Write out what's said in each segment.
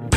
Alright,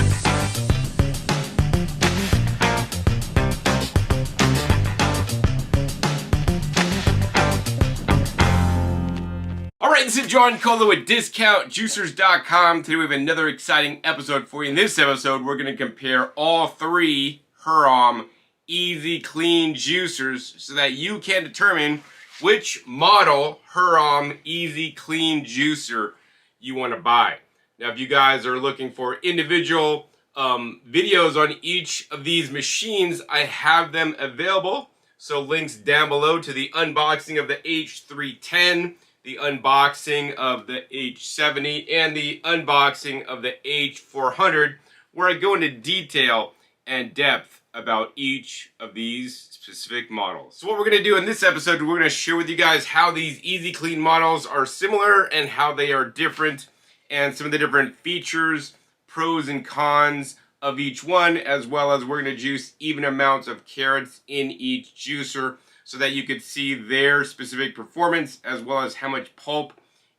this is John Colo with DiscountJuicers.com. Today we have another exciting episode for you. In this episode, we're going to compare all three Hurom Easy Clean juicers so that you can determine which model Hurom Easy Clean juicer you want to buy. Now, if you guys are looking for individual videos on each of these machines, I have them available. So links down below to the unboxing of the H310, the unboxing of the H70, and the unboxing of the H400, where I go into detail and depth about each of these specific models. So what we're going to do in this episode, we're going to share with you guys how these Easy Clean models are similar and how they are different, and some of the different features, pros and cons of each one, as well as we're going to juice even amounts of carrots in each juicer, so that you could see their specific performance as well as how much pulp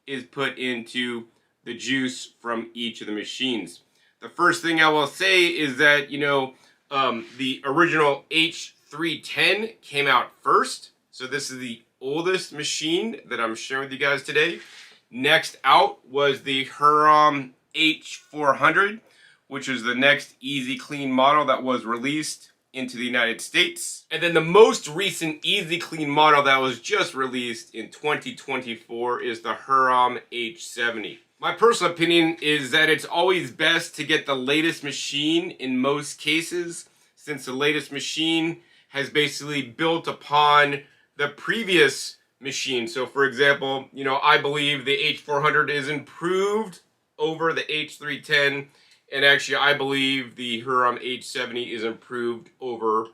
is put into the juice from each of the machines. The first thing I will say is that, the original H310 came out first. So this is the oldest machine that I'm sharing with you guys today. Next out was the Hurom H400, which is the next Easy Clean model that was released into the United States. And then the most recent Easy Clean model that was just released in 2024 is the Hurom H70. My personal opinion is that it's always best to get the latest machine in most cases, since the latest machine has basically built upon the previous machine. So for example, I believe the H400 is improved over the H310, and actually, I believe the Hurom H70 is improved over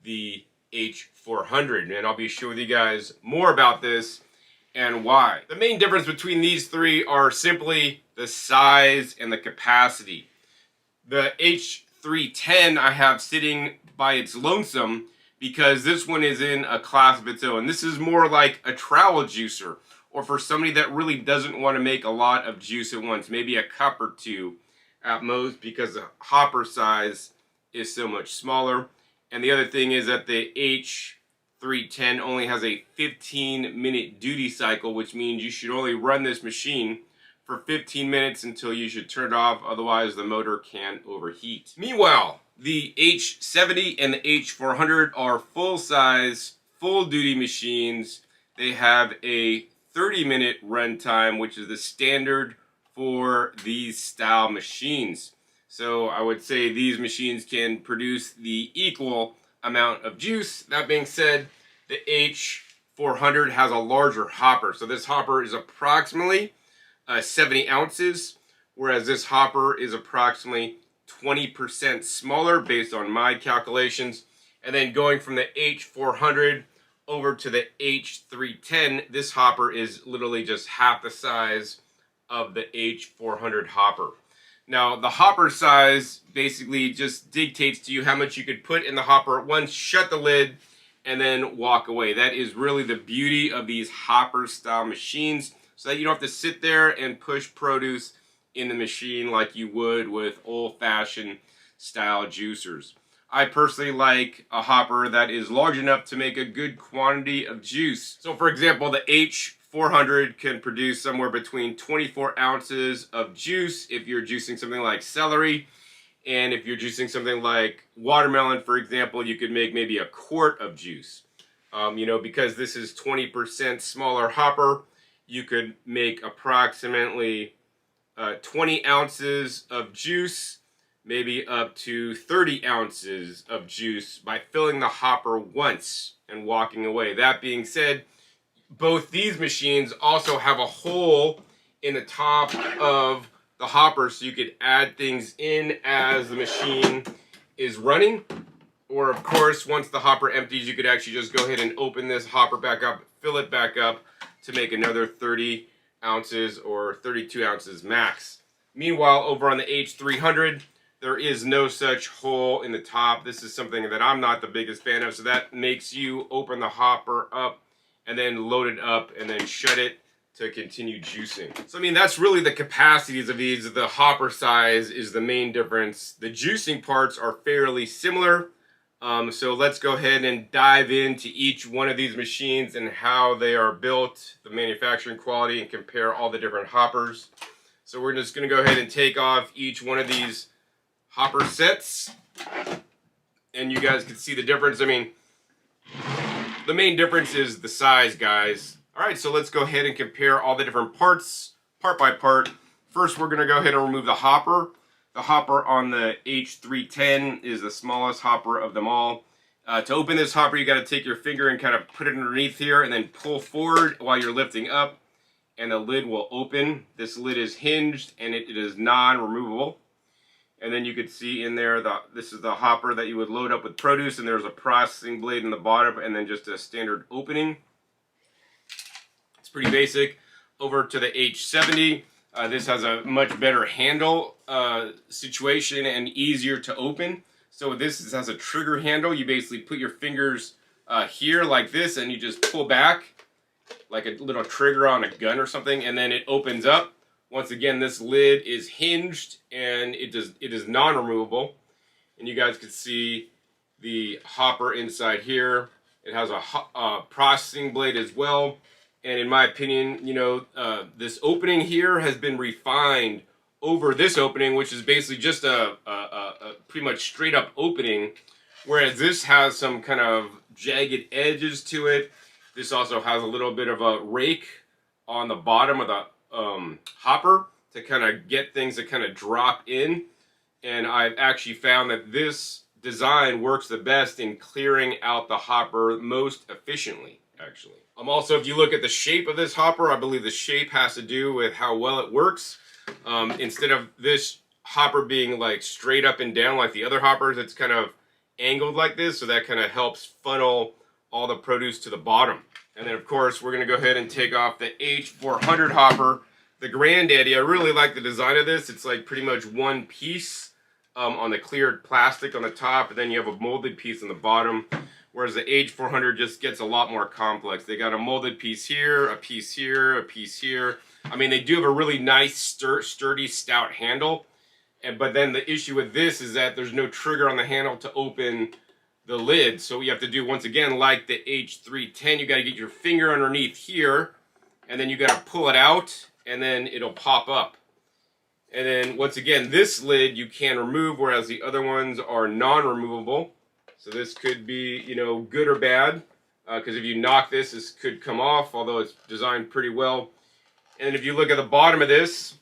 the H400. And I'll be showing you guys more about this and why. The main difference between these three are simply the size and the capacity. The H310 I have sitting by its lonesome because this one is in a class of its own. This is more like a travel juicer, or for somebody that really doesn't want to make a lot of juice at once, maybe a cup or two at most, because the hopper size is so much smaller. And the other thing is that the H310 only has a 15-minute duty cycle, which means you should only run this machine for 15 minutes until you should turn it off, otherwise the motor can overheat. Meanwhile, the H70 and the H400 are full-size, full-duty machines. They have a 30-minute run time, which is the standard for these style machines. So I would say these machines can produce the equal amount of juice. That being said, the H400 has a larger hopper. So this hopper is approximately 70 ounces, whereas this hopper is approximately 20% smaller based on my calculations. And then going from the H400 over to the H310, this hopper is literally just half the size of the H400 hopper. Now, the hopper size basically just dictates to you how much you could put in the hopper at once, shut the lid, and then walk away. That is really the beauty of these hopper style machines, so that you don't have to sit there and push produce in the machine like you would with old-fashioned style juicers. I personally like a hopper that is large enough to make a good quantity of juice. So for example, the H400 can produce somewhere between 24 ounces of juice if you're juicing something like celery. And if you're juicing something like watermelon, for example, you could make maybe a quart of juice. Because this is 20% smaller hopper, you could make approximately 20 ounces of juice, maybe up to 30 ounces of juice by filling the hopper once and walking away. That being said, both these machines also have a hole in the top of the hopper, so you could add things in as the machine is running. Or of course, once the hopper empties, you could actually just go ahead and open this hopper back up, fill it back up to make another 30 ounces or 32 ounces max. Meanwhile, over on the H300, there is no such hole in the top. This is something that I'm not the biggest fan of, so that makes you open the hopper up and then load it up and then shut it to continue juicing. So I mean, that's really the capacities of these. The hopper size is the main difference. The juicing parts are fairly similar. So let's go ahead and dive into each one of these machines and how they are built, the manufacturing quality, and compare all the different hoppers. So we're just going to go ahead and take off each one of these hopper sets, and you guys can see the difference. I mean, the main difference is the size, guys. Alright, so let's go ahead and compare all the different parts, part by part. First, we're going to go ahead and remove the hopper. The hopper on the H310 is the smallest hopper of them all. To open this hopper, you got to take your finger and kind of put it underneath here and then pull forward while you're lifting up, and the lid will open. This lid is hinged and it is non-removable. And then you could see in there, this is the hopper that you would load up with produce, and there's a processing blade in the bottom and then just a standard opening. It's pretty basic. Over to the H70. This has a much better handle situation and easier to open. So this has a trigger handle. You basically put your fingers here like this, and you just pull back like a little trigger on a gun or something, and then it opens up. Once again, this lid is hinged and it is non-removable. And you guys can see the hopper inside here. It has a processing blade as well. And in my opinion, you know, this opening here has been refined over this opening, which is basically just a pretty much straight up opening, whereas this has some kind of jagged edges to it. This also has a little bit of a rake on the bottom of the hopper to kind of get things to kind of drop in. And I've actually found that this design works the best in clearing out the hopper most efficiently, actually. Also, if you look at the shape of this hopper, I believe the shape has to do with how well it works. Instead of this hopper being like straight up and down like the other hoppers, it's kind of angled like this, so that kind of helps funnel all the produce to the bottom. And then of course, we're gonna go ahead and take off the H400 hopper, the granddaddy. I really like the design of this. It's like pretty much one piece on the cleared plastic on the top, and then you have a molded piece on the bottom. Whereas the H400 just gets a lot more complex. They got a molded piece here, a piece here, a piece here. I mean, they do have a really nice, sturdy, stout handle. But then the issue with this is that there's no trigger on the handle to open the lid. So you have to do, once again, like the H310, you got to get your finger underneath here, and then you got to pull it out, and then it'll pop up. And then, once again, this lid you can remove, whereas the other ones are non-removable. So this could be, you know, good or bad, because if you knock this, this could come off, although it's designed pretty well. And if you look at the bottom of this,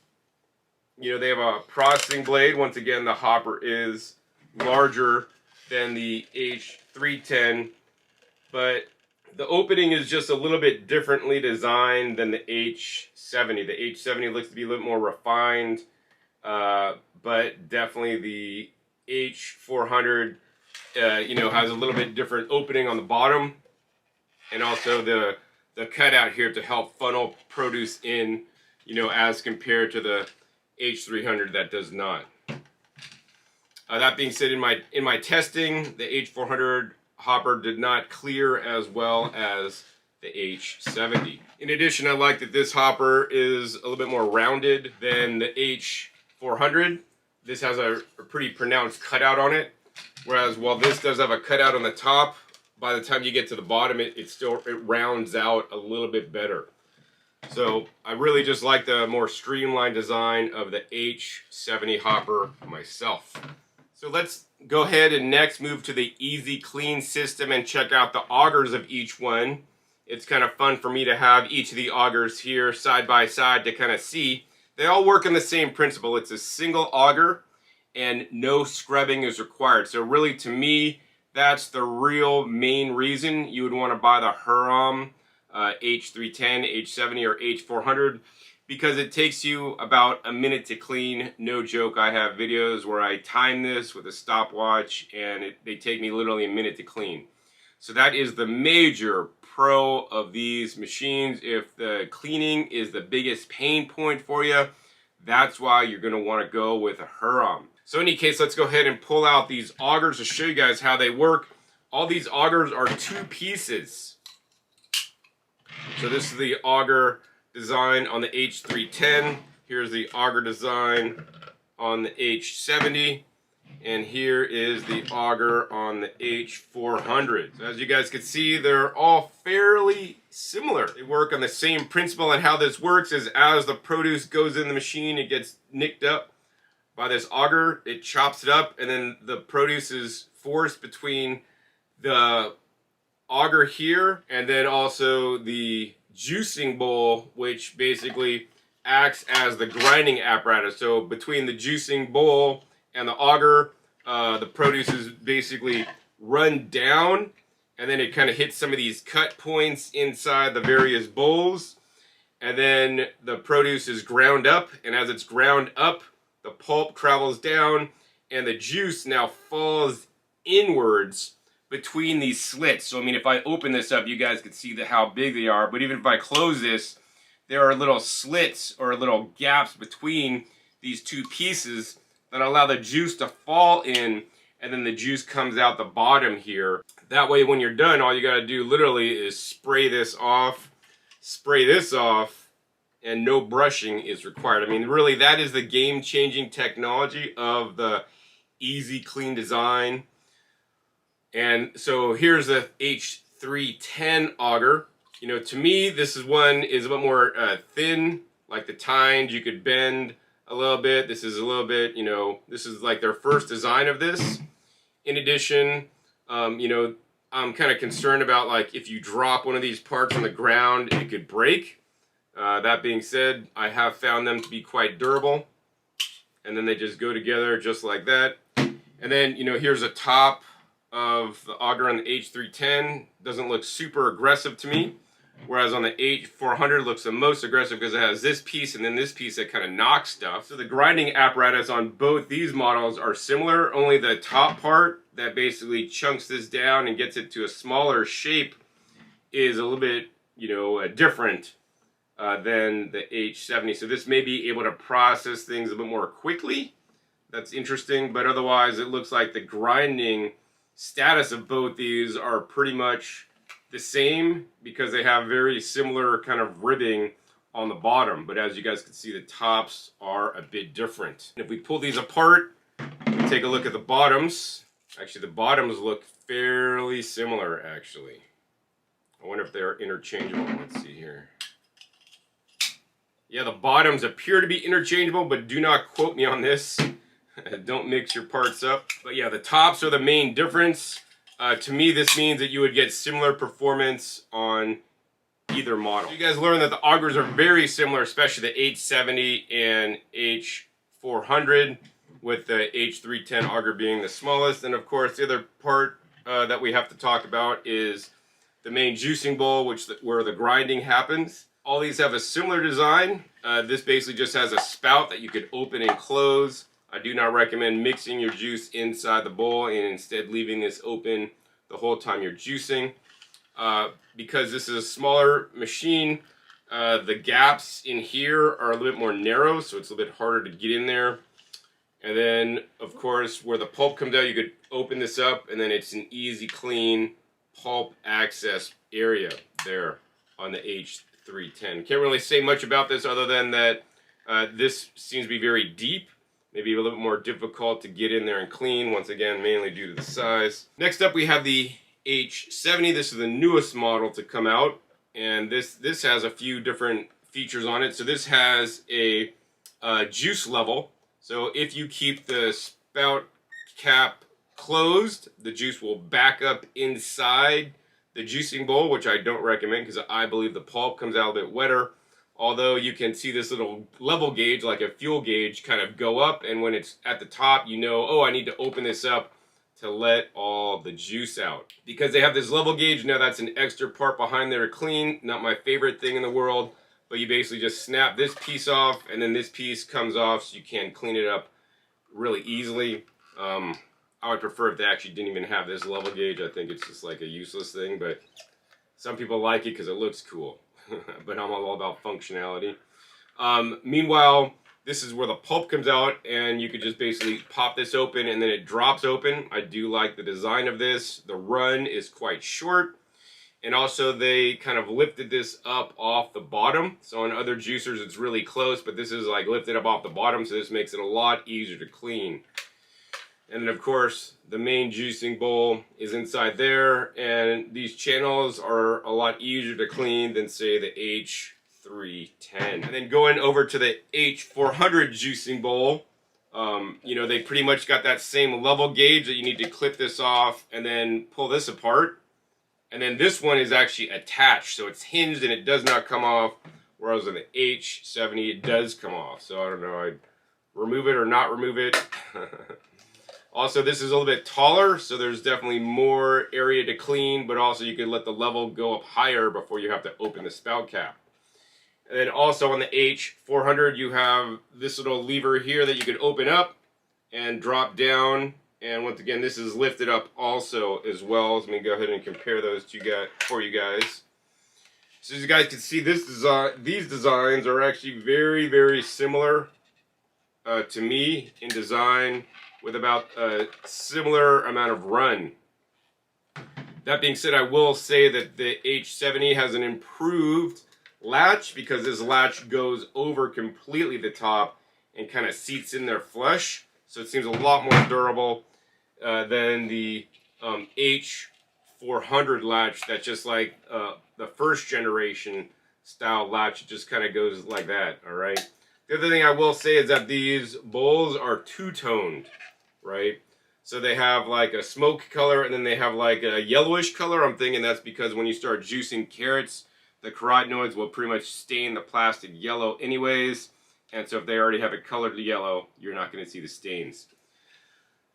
you know, they have a processing blade. Once again, the hopper is larger than the H310, but the opening is just a little bit differently designed than the H70. The H70 looks to be a little more refined, but definitely the H400 you know, has a little bit different opening on the bottom, and also the cutout here to help funnel produce in, you know, as compared to the H300 that does not. That being said, in my testing, the H400 hopper did not clear as well as the H70. In addition, I like that this hopper is a little bit more rounded than the H400. This has a pretty pronounced cutout on it. Whereas while this does have a cutout on the top, by the time you get to the bottom, it rounds out a little bit better. So I really just like the more streamlined design of the H70 hopper myself. So let's go ahead and next move to the Easy Clean system and check out the augers of each one. It's kind of fun for me to have each of the augers here side by side to kind of see. They all work on the same principle. It's a single auger, and no scrubbing is required. So really, to me, that's the real main reason you would want to buy the Hurom H310, H70, or H400, because it takes you about a minute to clean. No joke, I have videos where I time this with a stopwatch, and they take me literally a minute to clean. So that is the major pro of these machines. If the cleaning is the biggest pain point for you, that's why you're going to want to go with a Hurom. So in any case, let's go ahead and pull out these augers to show you guys how they work. All these augers are two pieces. So this is the auger design on the H310. Here's the auger design on the H70. And here is the auger on the H400. So as you guys can see, they're all fairly similar. They work on the same principle, and how this works is as the produce goes in the machine, it gets nicked up by this auger, it chops it up, and then the produce is forced between the auger here and then also the juicing bowl, which basically acts as the grinding apparatus. So between the juicing bowl and the auger, the produce is basically run down, and then it kind of hits some of these cut points inside the various bowls, and then the produce is ground up, and as it's ground up, the pulp travels down, and the juice now falls inwards between these slits. So I mean, if I open this up, you guys can see how big they are, but even if I close this, there are little slits or little gaps between these two pieces that allow the juice to fall in, and then the juice comes out the bottom here. That way when you're done, all you gotta do literally is spray this off, and no brushing is required. I mean, really, that is the game-changing technology of the Easy Clean design. And so here's the H310 auger. You know, to me, this one is a bit more thin, like the tines you could bend a little bit. This is a little bit, you know, this is like their first design of this. In addition, you know, I'm kind of concerned about, like, if you drop one of these parts on the ground, it could break. That being said, I have found them to be quite durable. And then they just go together just like that. And then, you know, here's a top of the auger on the H310. Doesn't look super aggressive to me. Whereas on the H400 looks the most aggressive because it has this piece and then this piece that kind of knocks stuff. So the grinding apparatus on both these models are similar, only the top part that basically chunks this down and gets it to a smaller shape is a little bit, you know, different than the H70. So this may be able to process things a bit more quickly. That's interesting, but otherwise it looks like the grinding status of both these are pretty much the same because they have very similar kind of ribbing on the bottom. But as you guys can see, the tops are a bit different. And if we pull these apart, we take a look at the bottoms. Actually, the bottoms look fairly similar, actually. I wonder if they're interchangeable. Let's see here. Yeah, the bottoms appear to be interchangeable, but do not quote me on this. Don't mix your parts up. But yeah, the tops are the main difference. To me, this means that you would get similar performance on either model. You guys learned that the augers are very similar, especially the H70 and H400, with the H310 auger being the smallest. And of course, the other part that we have to talk about is the main juicing bowl, where the grinding happens. All these have a similar design. This basically just has a spout that you could open and close. I do not recommend mixing your juice inside the bowl and instead leaving this open the whole time you're juicing. Because this is a smaller machine, the gaps in here are a little bit more narrow, so it's a little bit harder to get in there. And then, of course, where the pulp comes out, you could open this up, and then it's an easy clean pulp access area there on the H310. Can't really say much about this other than that this seems to be very deep. Maybe a little bit more difficult to get in there and clean, once again, mainly due to the size. Next up, we have the H70. This is the newest model to come out, and this has a few different features on it. So this has a juice level. So if you keep the spout cap closed, the juice will back up inside the juicing bowl, which I don't recommend because I believe the pulp comes out a bit wetter. Although you can see this little level gauge, like a fuel gauge, kind of go up, and when it's at the top, you know, oh, I need to open this up to let all the juice out. Because they have this level gauge, now that's an extra part behind there to clean. Not my favorite thing in the world, but you basically just snap this piece off, and then this piece comes off so you can clean it up really easily. I would prefer if they actually didn't even have this level gauge. I think it's just like a useless thing, but some people like it because it looks cool. But I'm all about functionality. Meanwhile, this is where the pulp comes out, and you could just basically pop this open and then it drops open. I do like the design of this. The run is quite short, And also they kind of lifted this up off the bottom. So on other juicers it's really close, but this is like lifted up off the bottom, so this makes it a lot easier to clean. And then of course the main juicing bowl is inside there, and these channels are a lot easier to clean than say the H310. And then going over to the H400 juicing bowl, you know, they pretty much got that same level gauge that you need to clip this off and then pull this apart. And then this one is actually attached, so it's hinged and it does not come off, whereas on the H70 it does come off. So I don't know, I'd remove it or not remove it. Also, this is a little bit taller, so there's definitely more area to clean, but also you can let the level go up higher before you have to open the spout cap. And then also on the H400 you have this little lever here that you can open up and drop down. And once again, this is lifted up also as well. Let me go ahead and compare those two for you guys. So as you guys can see, this design, these designs are actually very, very similar to me in design, with about a similar amount of run. That being said, I will say that the H70 has an improved latch, because this latch goes over completely the top and kind of seats in there flush. So it seems a lot more durable than the H400 latch that's just like the first generation style latch. It just kind of goes like that, all right? The other thing I will say is that these bowls are two-toned, right? So they have like a smoke color and then they have like a yellowish color. I'm thinking that's because when you start juicing carrots, the carotenoids will pretty much stain the plastic yellow anyways. And so if they already have it colored yellow, you're not going to see the stains.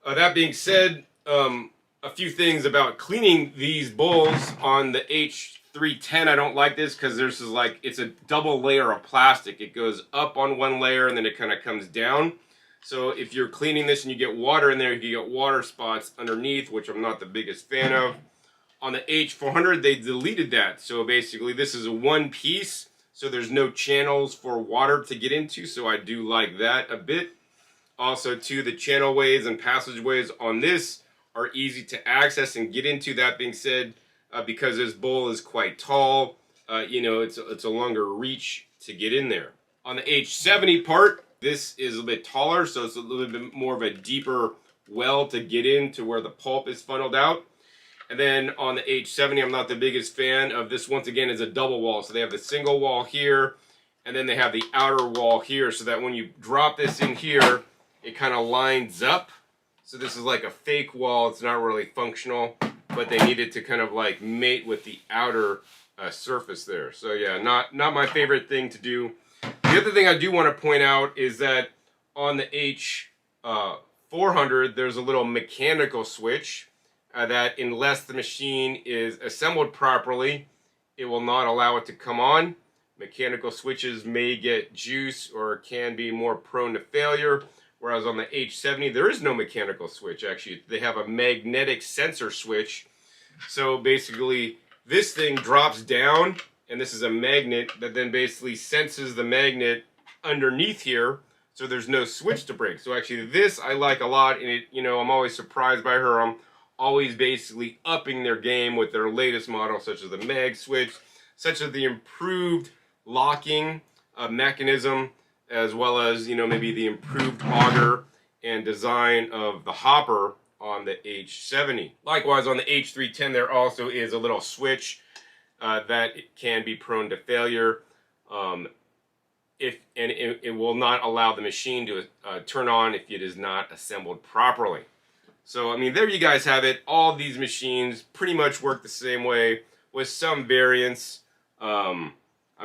That being said, a few things about cleaning these bowls. On the H310, I don't like this because there's like, it's a double layer of plastic. It goes up on one layer and then it kind of comes down. So if you're cleaning this and you get water in there, you get water spots underneath, which I'm not the biggest fan of. On the H400, they deleted that. So basically this is a one piece, so there's no channels for water to get into, so I do like that a bit. Also too, the channelways and passageways on this are easy to access and get into. That being said, because this bowl is quite tall, you know, it's a longer reach to get in there. On the H70 part, this is a bit taller, so it's a little bit more of a deeper well to get into where the pulp is funneled out. And then on the H70, I'm not the biggest fan of this. Once again, is a double wall. So they have the single wall here, and then they have the outer wall here, so that when you drop this in here, it kind of lines up. So this is like a fake wall. It's not really functional, but they needed to kind of like mate with the outer surface there. So yeah, not my favorite thing to do. The other thing I do want to point out is that on the H400, there's a little mechanical switch that unless the machine is assembled properly, it will not allow it to come on. Mechanical switches may get juice or can be more prone to failure, whereas on the H70 there is no mechanical switch. Actually, they have a magnetic sensor switch. So basically this thing drops down, and this is a magnet that then basically senses the magnet underneath here, so there's no switch to break. So actually this I like a lot, and it, you know, I'm always surprised by Hurom always basically upping their game with their latest model, such as the mag switch, such as the improved locking mechanism, as well as, you know, maybe the improved auger and design of the hopper on the H70. Likewise, on the H310, there also is a little switch that can be prone to failure. It will not allow the machine to turn on if it is not assembled properly. So, I mean, there you guys have it. All these machines pretty much work the same way with some variants. I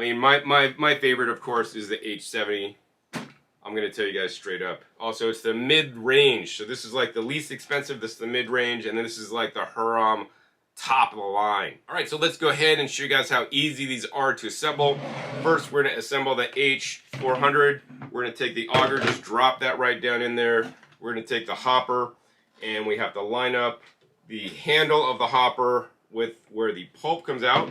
mean, my favorite, of course, is the H70. I'm going to tell you guys straight up. Also, it's the mid-range. So this is like the least expensive. This is the mid-range. And then this is like the Hurom top of the line. All right, so let's go ahead and show you guys how easy these are to assemble. First, we're going to assemble the H400. We're going to take the auger, just drop that right down in there. We're going to take the hopper, and we have to line up the handle of the hopper with where the pulp comes out.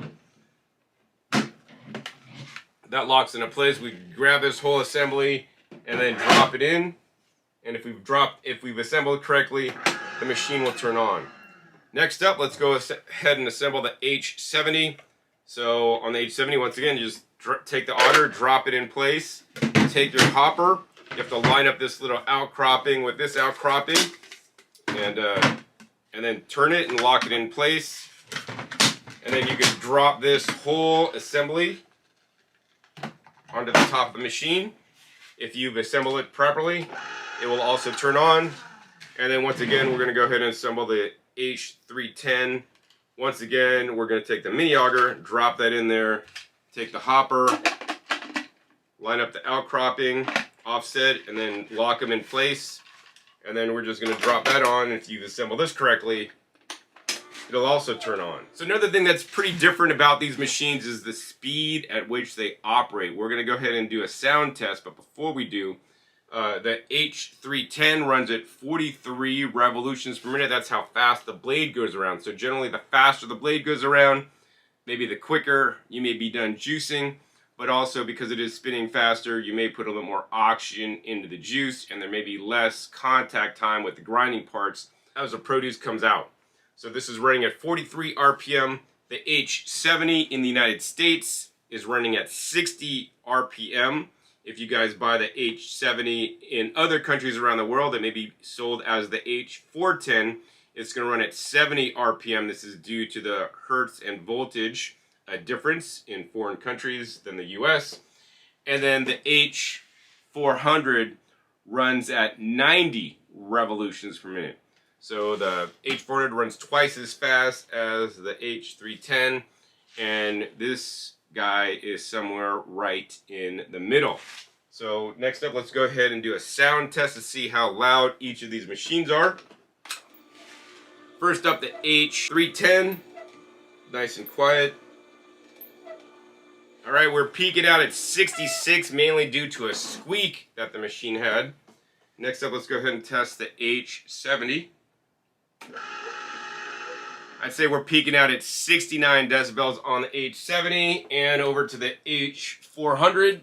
That locks into place. We grab this whole assembly and then drop it in. And if we've assembled correctly, the machine will turn on. Next up, let's go ahead and assemble the H70. So on the H70, once again, you just take the auger, drop it in place, take your hopper. You have to line up this little outcropping with this outcropping, and then turn it and lock it in place. And then you can drop this whole assembly onto the top of the machine. If you've assembled it properly, it will also turn on. And then once again, we're going to go ahead and assemble the H310. Once again, we're going to take the mini auger, drop that in there, take the hopper, line up the outcropping, offset, and then lock them in place. And then we're just going to drop that on. If you've assembled this correctly, it'll also turn on. So another thing that's pretty different about these machines is the speed at which they operate. We're going to go ahead and do a sound test, but before we do, the H310 runs at 43 revolutions per minute. That's how fast the blade goes around. So generally, the faster the blade goes around, maybe the quicker you may be done juicing, but also because it is spinning faster, you may put a little more oxygen into the juice, and there may be less contact time with the grinding parts as the produce comes out. So this is running at 43 RPM. The H70 in the United States is running at 60 RPM. If you guys buy the H70 in other countries around the world that may be sold as the H410, it's going to run at 70 RPM. This is due to the hertz and voltage difference in foreign countries than the US. And then the H400 runs at 90 revolutions per minute. So the H400 runs twice as fast as the H310, and this guy is somewhere right in the middle. So next up, let's go ahead and do a sound test to see how loud each of these machines are. First up, the H310, nice and quiet. All right, we're peaking out at 66, mainly due to a squeak that the machine had. Next up, let's go ahead and test the H70. I'd say we're peaking out at 69 decibels on the H70, and over to the H400.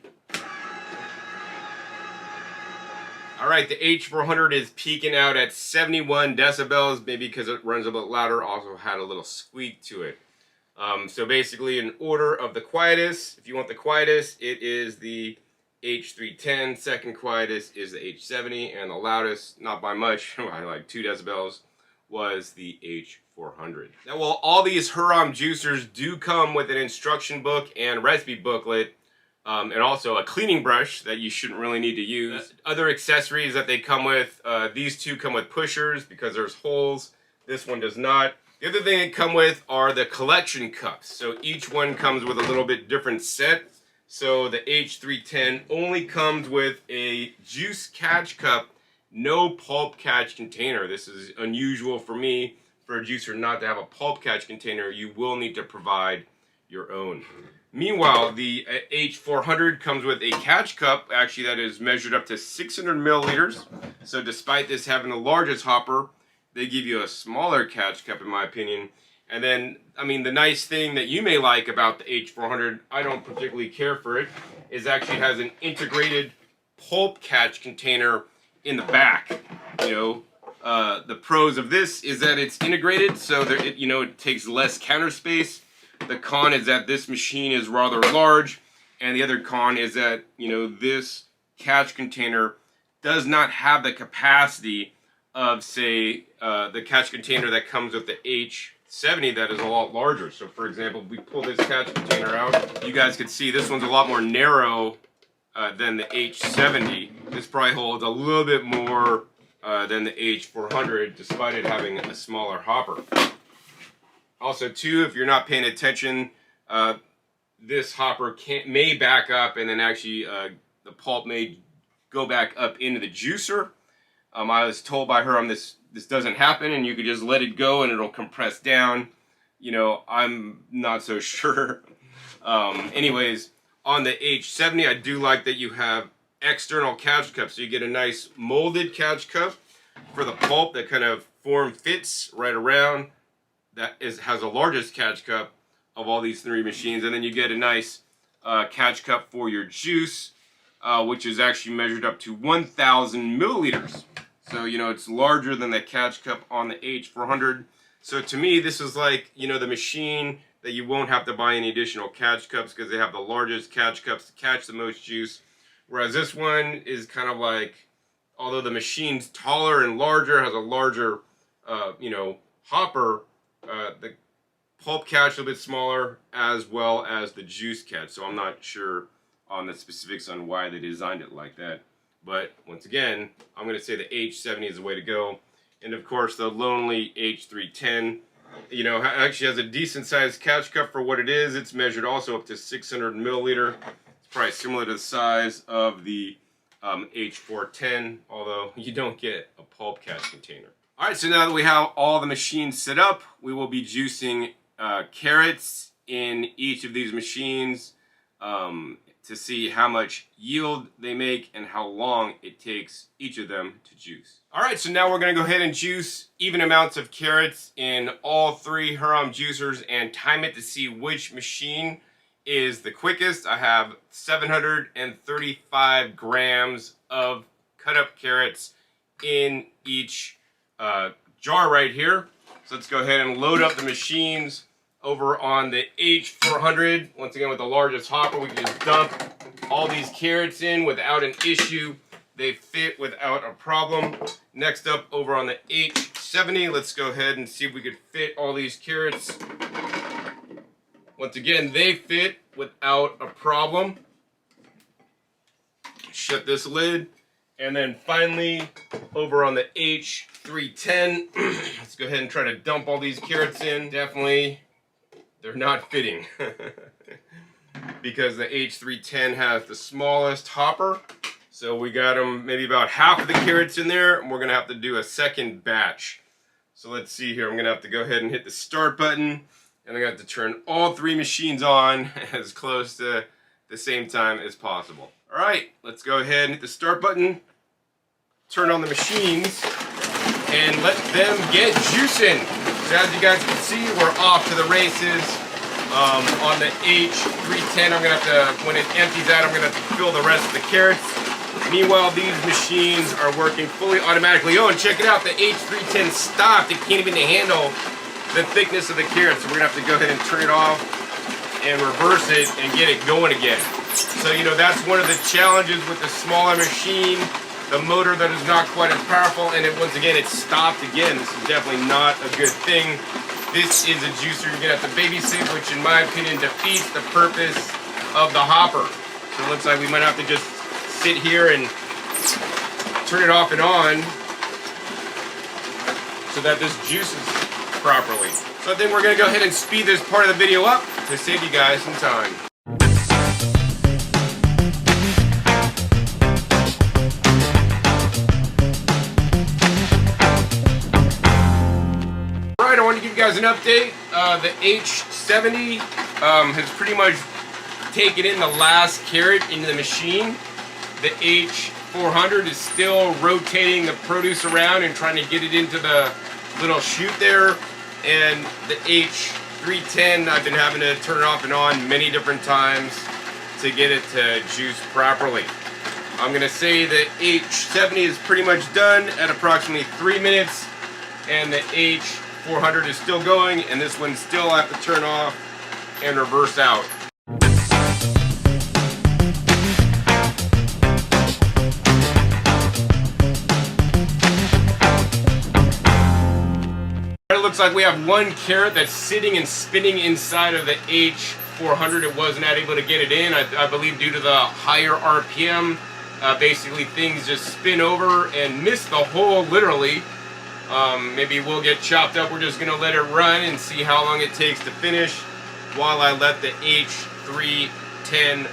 All right, the H400 is peaking out at 71 decibels, maybe because it runs a bit louder, also had a little squeak to it. So basically, in order of the quietest, if you want the quietest, it is the H310, second quietest is the H70, and the loudest, not by much, by like 2 decibels, was the H400. Now, while all these Hurom juicers do come with an instruction book and recipe booklet, and also a cleaning brush that you shouldn't really need to use. Other accessories that they come with, these two come with pushers because there's holes. This one does not. The other thing they come with are the collection cups. So each one comes with a little bit different set. So the H310 only comes with a juice catch cup, no pulp catch container. This is unusual for me, for a juicer not to have a pulp catch container. You will need to provide your own. Meanwhile, the H400 comes with a catch cup, actually that is measured up to 600 milliliters. So despite this having the largest hopper, they give you a smaller catch cup in my opinion. And then, I mean, the nice thing that you may like about the H400, I don't particularly care for it, is actually has an integrated pulp catch container in the back. You know, the pros of this is that it's integrated, so there, it takes less counter space. The con is that this machine is rather large, and the other con is that, this catch container does not have the capacity of, say, the catch container that comes with the H70 that is a lot larger. So, for example, if we pull this catch container out, you guys can see this one's a lot more narrow than the H70. This probably holds a little bit more than the H400, despite it having a smaller hopper. Also, too, if you're not paying attention, this hopper may back up, and then actually the pulp may go back up into the juicer. I was told by Hurom this doesn't happen, and you could just let it go, and it'll compress down. I'm not so sure. Anyways, on the H70, I do like that you have external catch cups, so you get a nice molded catch cup for the pulp that kind of fits right around. That has the largest catch cup of all these three machines, and then you get a nice catch cup for your juice, which is actually measured up to 1,000 milliliters. So it's larger than the catch cup on the H400. So to me, this is like, you know, the machine that you won't have to buy any additional catch cups because they have the largest catch cups to catch the most juice. Whereas this one is kind of like, although the machine's taller and larger, has a larger, you know, hopper, the pulp catch a little bit smaller as well as the juice catch. So I'm not sure on the specifics on why they designed it like that. But once again, I'm going to say the H70 is the way to go. And of course, the lonely H310, you know, actually has a decent sized catch cup for what it is. It's measured also up to 600 milliliter. It's probably similar to the size of the H410, although you don't get a pulp catch container. All right, so now that we have all the machines set up, we will be juicing carrots in each of these machines to see how much yield they make and how long it takes each of them to juice. All right, so now we're gonna go ahead and juice even amounts of carrots in all three Hurom juicers and time it to see which machine is the quickest. I have 735 grams of cut up carrots in each jar right here. So let's go ahead and load up the machines. Over on the H400, once again with the largest hopper, we can just dump all these carrots in without an issue. They fit without a problem. Next up, over on the H70, let's go ahead and see if we could fit all these carrots. Once again, they fit without a problem. Shut this lid. And then finally, over on the H310, let's go ahead and try to dump all these carrots in. Definitely, they're not fitting because the H310 has the smallest hopper. So we got them maybe about half of the carrots in there, and we're gonna have to do a second batch. So let's see here. I'm gonna have to go ahead and hit the start button, and I'm gonna have to turn all three machines on as close to the same time as possible. All right, let's go ahead and hit the start button, turn on the machines, and let them get juicing. So as you guys can see, we're off to the races. On the H310, I'm gonna have to, when it empties out, I'm gonna have to fill the rest of the carrots. Meanwhile, these machines are working fully automatically. Oh, and check it out, the H310 stopped. It can't even handle the thickness of the carrots. So we're gonna have to go ahead and turn it off and reverse it and get it going again. So, you know, that's one of the challenges with the smaller machine. The motor that is not quite as powerful, and once again, it stopped again. This is definitely not a good thing. This is a juicer you're gonna have to babysit, which in my opinion defeats the purpose of the hopper. So it looks like we might have to just sit here and turn it off and on so that this juices properly. So I think we're gonna go ahead and speed this part of the video up to save you guys some time. I want to give you guys an update. The H70 has pretty much taken in the last carrot into the machine. The H400 is still rotating the produce around and trying to get it into the little chute there. And the H310, I've been having to turn it off and on many different times to get it to juice properly. I'm going to say the H70 is pretty much done at approximately 3 minutes, and the H400 is still going, and this one still have to turn off and reverse out. It looks like we have one carrot that's sitting and spinning inside of the H400. It wasn't able to get it in, I believe due to the higher RPM. Basically things just spin over and miss the hole literally. Maybe we'll get chopped up. We're just gonna let it run and see how long it takes to finish while I let the H310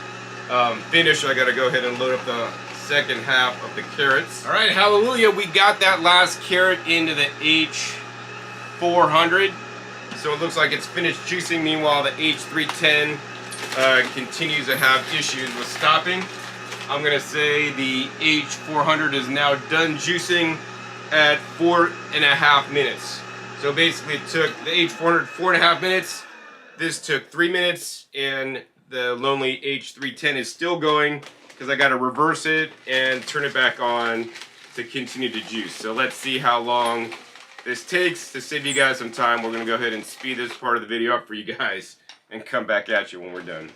finish. I gotta go ahead and load up the second half of the carrots. All right, hallelujah, we got that last carrot into the H400. So it looks like it's finished juicing. Meanwhile, the H310 continues to have issues with stopping. I'm gonna say the H400 is now done juicing at 4.5 minutes. So basically it took the H400 4.5 minutes. This took 3 minutes, and the lonely H310 is still going because I got to reverse it and turn it back on to continue to juice. So let's see how long this takes to save you guys some time. We're going to go ahead and speed this part of the video up for you guys and come back at you when we're done.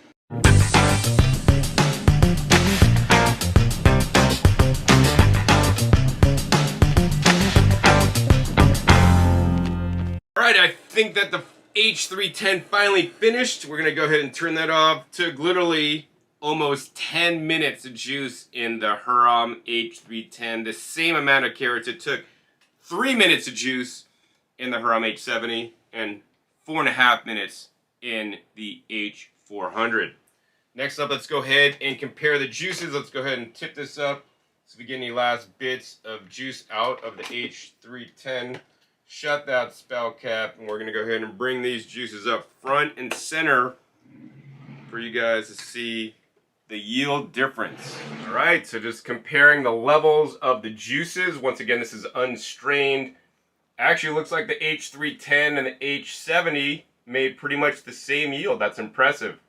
Alright, I think that the H310 finally finished. We're going to go ahead and turn that off. Took literally almost 10 minutes of juice in the Hurom H310. The same amount of carrots it took 3 minutes of juice in the Hurom H70 and 4.5 minutes in the H400. Next up, let's go ahead and compare the juices. Let's go ahead and tip this up so we get any last bits of juice out of the H310. Shut that spout cap, and we're going to go ahead and bring these juices up front and center for you guys to see the yield difference. Alright, so just comparing the levels of the juices. Once again, this is unstrained. Actually looks like the H310 and the H70 made pretty much the same yield. That's impressive.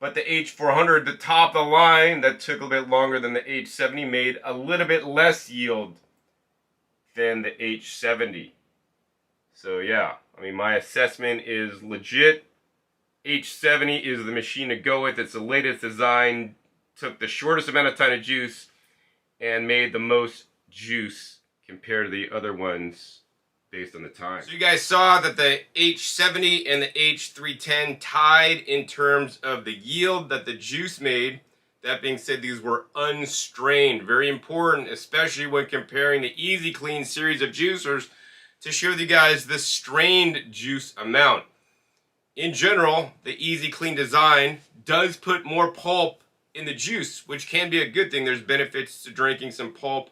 But the H400, the top of the line, that took a bit longer than the H70, made a little bit less yield than the H70. So yeah, I mean, my assessment is legit. H70 is the machine to go with. It's the latest design, took the shortest amount of time to juice, and made the most juice compared to the other ones based on the time. So you guys saw that the H70 and the H310 tied in terms of the yield that the juice made. That being said, these were unstrained. Very important, especially when comparing the Easy Clean series of juicers, to show you guys the strained juice amount. In general, the Easy Clean design does put more pulp in the juice, which can be a good thing. There's benefits to drinking some pulp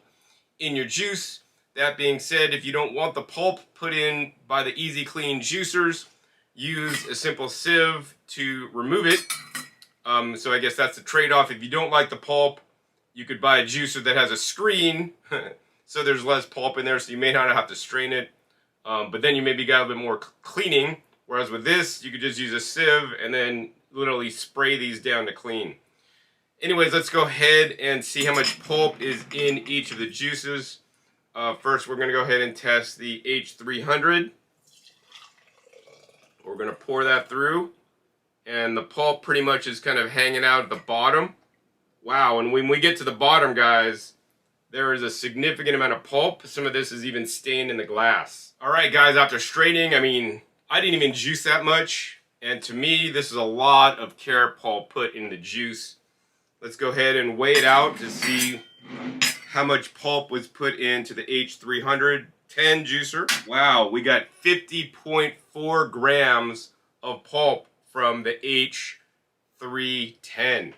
in your juice. That being said, if you don't want the pulp put in by the Easy Clean juicers, use a simple sieve to remove it. So I guess that's the trade-off. If you don't like the pulp, you could buy a juicer that has a screen, so there's less pulp in there, so you may not have to strain it. But then you maybe got a bit more cleaning. Whereas with this, you could just use a sieve and then literally spray these down to clean. Anyways, let's go ahead and see how much pulp is in each of the juices. First, we're going to go ahead and test the H300. We're going to pour that through. And the pulp pretty much is kind of hanging out at the bottom. Wow, and when we get to the bottom, guys, there is a significant amount of pulp. Some of this is even stained in the glass. Alright guys, after straining, I mean, I didn't even juice that much. And to me, this is a lot of carrot pulp put in the juice. Let's go ahead and weigh it out to see how much pulp was put into the H310 juicer. Wow, we got 50.4 grams of pulp from the H310.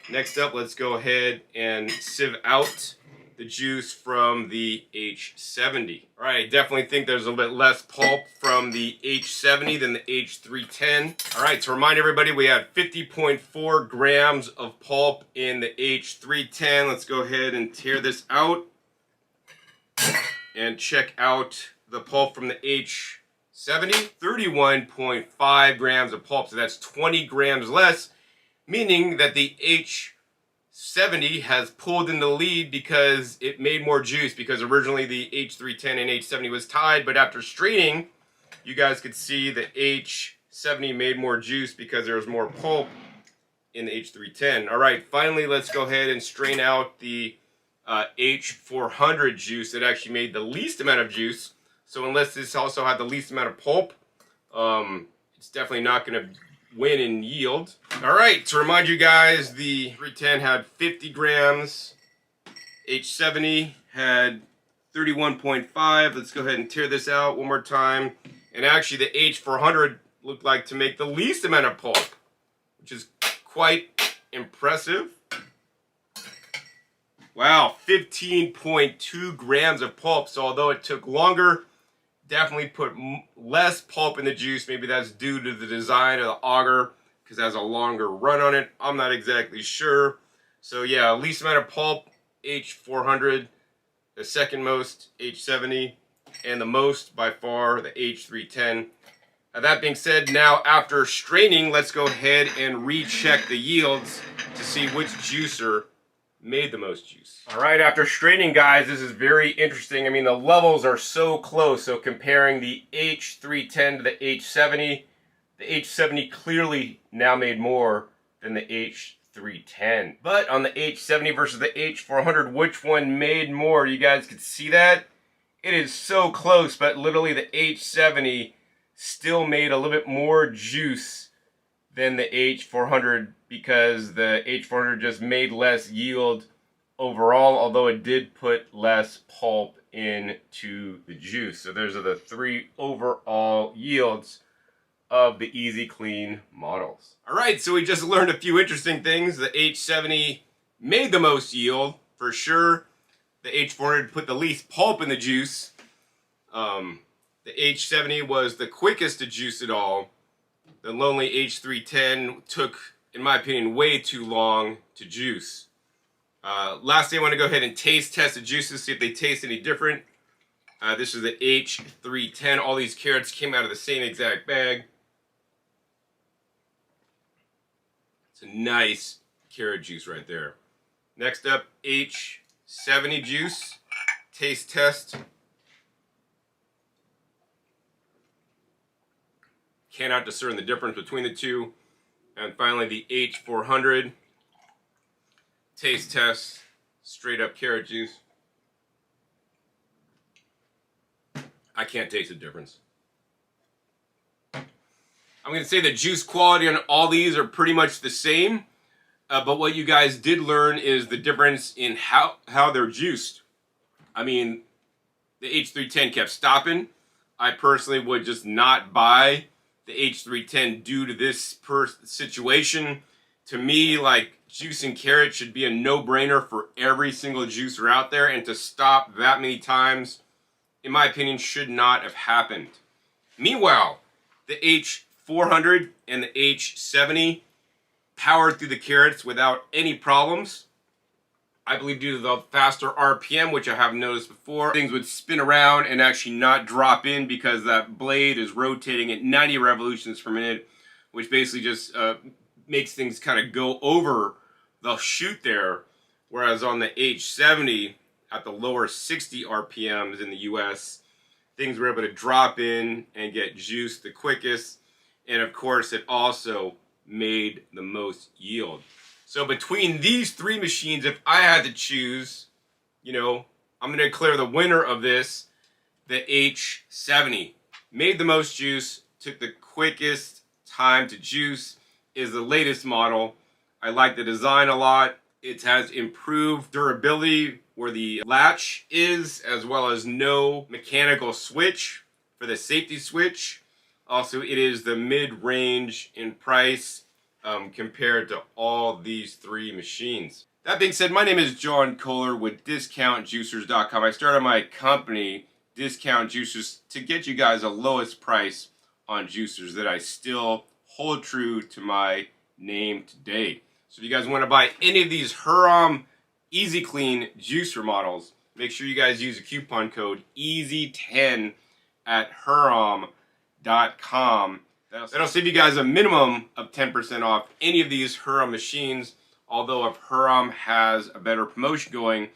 Next up, let's go ahead and sieve out the juice from the H70. All right, I definitely think there's a little bit less pulp from the H70 than the H310. All right, to remind everybody, we had 50.4 grams of pulp in the H310. Let's go ahead and tear this out and check out the pulp from the H70. 31.5 grams of pulp, so that's 20 grams less, meaning that the H70 has pulled in the lead because it made more juice, because originally the H310 and H70 was tied, but after straining, you guys could see the H70 made more juice because there was more pulp in the H310. All right, finally, let's go ahead and strain out the H400 juice that actually made the least amount of juice. So unless this also had the least amount of pulp, it's definitely not going to win in yield. Alright, to remind you guys, the H310 had 50 grams, H70 had 31.5. Let's go ahead and tear this out one more time. And actually the H400 looked like to make the least amount of pulp, which is quite impressive. Wow, 15.2 grams of pulp. So although it took longer, definitely put less pulp in the juice. Maybe that's due to the design of the auger, because it has a longer run on it. I'm not exactly sure. So yeah, least amount of pulp, H400. The second most, H70. And the most, by far, the H310. That being said, now after straining, let's go ahead and recheck the yields to see which juicer made the most juice. All right, after straining, guys, this is very interesting. I mean, the levels are so close. So comparing the H310 to the H70, the H70 clearly now made more than the H310. But on the H70 versus the H400, which one made more? You guys can see that? It is so close, but literally the H70 still made a little bit more juice than the H400, because the H400 just made less yield overall, although it did put less pulp into the juice. So those are the three overall yields of the Easy Clean models. All right, so we just learned a few interesting things. The H70 made the most yield, for sure. The H400 put the least pulp in the juice. The H70 was the quickest to juice it all. The lonely H310 took, in my opinion, way too long to juice. Lastly, I want to go ahead and taste test the juices, see if they taste any different. This is the H310. All these carrots came out of the same exact bag. It's a nice carrot juice right there. Next up, H70 juice. Taste test. Cannot discern the difference between the two. And finally, the H400 taste test, straight up carrot juice. I can't taste the difference. I'm going to say the juice quality on all these are pretty much the same, but what you guys did learn is the difference in how they're juiced. I mean, the H310 kept stopping. I personally would just not buy the H310 due to this situation. To me, like, juicing carrots should be a no-brainer for every single juicer out there, and to stop that many times, in my opinion, should not have happened. Meanwhile, the H400 and the H70 powered through the carrots without any problems. I believe due to the faster RPM, which I have noticed before, things would spin around and actually not drop in because that blade is rotating at 90 revolutions per minute, which basically just makes things kind of go over the chute there. Whereas on the H70, at the lower 60 RPMs in the US, things were able to drop in and get juiced the quickest. And of course, it also made the most yield. So between these three machines, if I had to choose, you know, I'm going to declare the winner of this, the H70. Made the most juice, took the quickest time to juice, is the latest model. I like the design a lot. It has improved durability where the latch is, as well as no mechanical switch for the safety switch. Also, it is the mid-range in price compared to all these three machines. That being said, my name is John Kohler with DiscountJuicers.com. I started my company, Discount Juicers, to get you guys the lowest price on juicers that I still hold true to my name today. So if you guys want to buy any of these Hurom Easy Clean juicer models, make sure you guys use the coupon code EASY10 at Hurom.com. That'll save you guys a minimum of 10% off any of these Hurom machines. Although if Hurom has a better promotion going,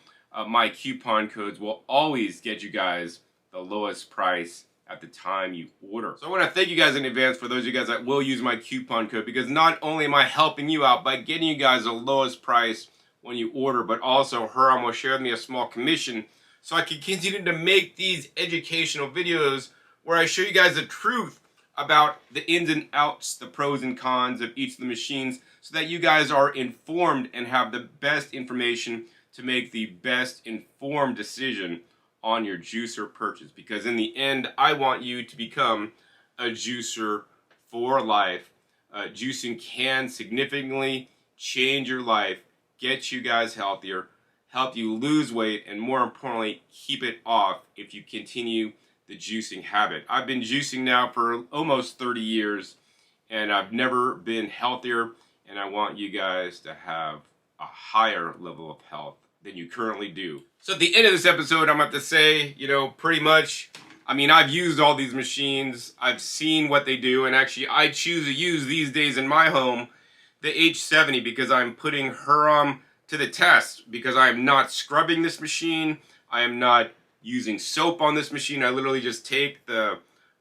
my coupon codes will always get you guys the lowest price at the time you order. So I want to thank you guys in advance for those of you guys that will use my coupon code, because not only am I helping you out by getting you guys the lowest price when you order, but also Hurom will share with me a small commission so I can continue to make these educational videos where I show you guys the truth about the ins and outs, the pros and cons of each of the machines, so that you guys are informed and have the best information to make the best informed decision on your juicer purchase. Because in the end, I want you to become a juicer for life. Juicing can significantly change your life, get you guys healthier, help you lose weight, and more importantly, keep it off if you continue the juicing habit. I've been juicing now for almost 30 years, and I've never been healthier, and I want you guys to have a higher level of health than you currently do. So at the end of this episode, I'm going to have to say, you know, pretty much, I mean, I've used all these machines, I've seen what they do, and actually I choose to use these days in my home the H70, because I'm putting Hurom to the test because I am not scrubbing this machine. I am not using soap on this machine. I literally just take the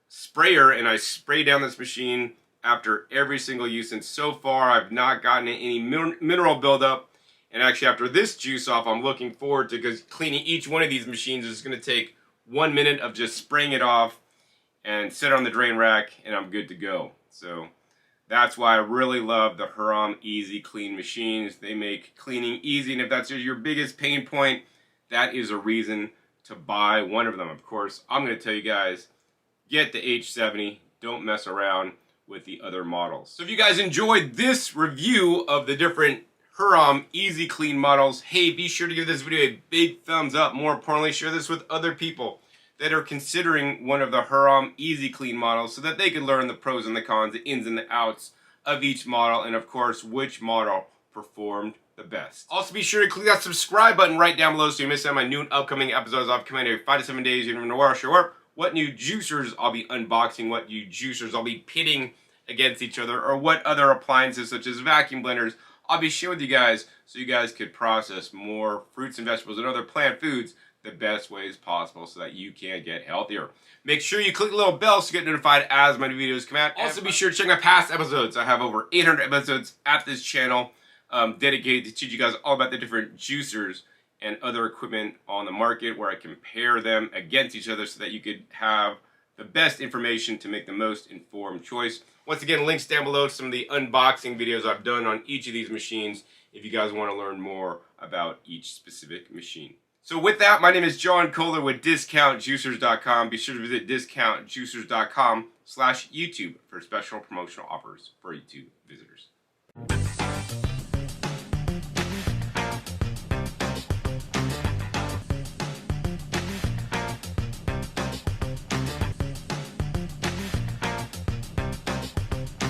sprayer and I spray down this machine after every single use, and so far I've not gotten any mineral buildup. And actually, after this juice off, I'm looking forward to, because cleaning each one of these machines is going to take 1 minute of just spraying it off and set it on the drain rack, and I'm good to go. So that's why I really love the Hurom Easy Clean machines. They make cleaning easy, and if that's your biggest pain point, that is a reason to buy one of them. Of course, I'm going to tell you guys, get the H70. Don't mess around with the other models. So if you guys enjoyed this review of the different Hurom Easy Clean models, hey, be sure to give this video a big thumbs up. More importantly, share this with other people that are considering one of the Hurom Easy Clean models so that they can learn the pros and the cons, the ins and the outs of each model, and of course, which model performed the best. Also, be sure to click that subscribe button right down below so you miss out on my new and upcoming episodes. I've come in every 5 to 7 days. You never know where I'll show up, what new juicers I'll be unboxing, what new juicers I'll be pitting against each other, or what other appliances such as vacuum blenders I'll be sharing with you guys so you guys could process more fruits and vegetables and other plant foods the best ways possible so that you can get healthier. Make sure you click the little bell so you get notified as my new videos come out. Also, be sure to check my past episodes. I have over 800 episodes at this channel dedicated to teach you guys all about the different juicers and other equipment on the market, where I compare them against each other so that you could have the best information to make the most informed choice. Once again, links down below to some of the unboxing videos I've done on each of these machines if you guys want to learn more about each specific machine. So with that, my name is John Kohler with DiscountJuicers.com. Be sure to visit DiscountJuicers.com/YouTube for special promotional offers for YouTube visitors.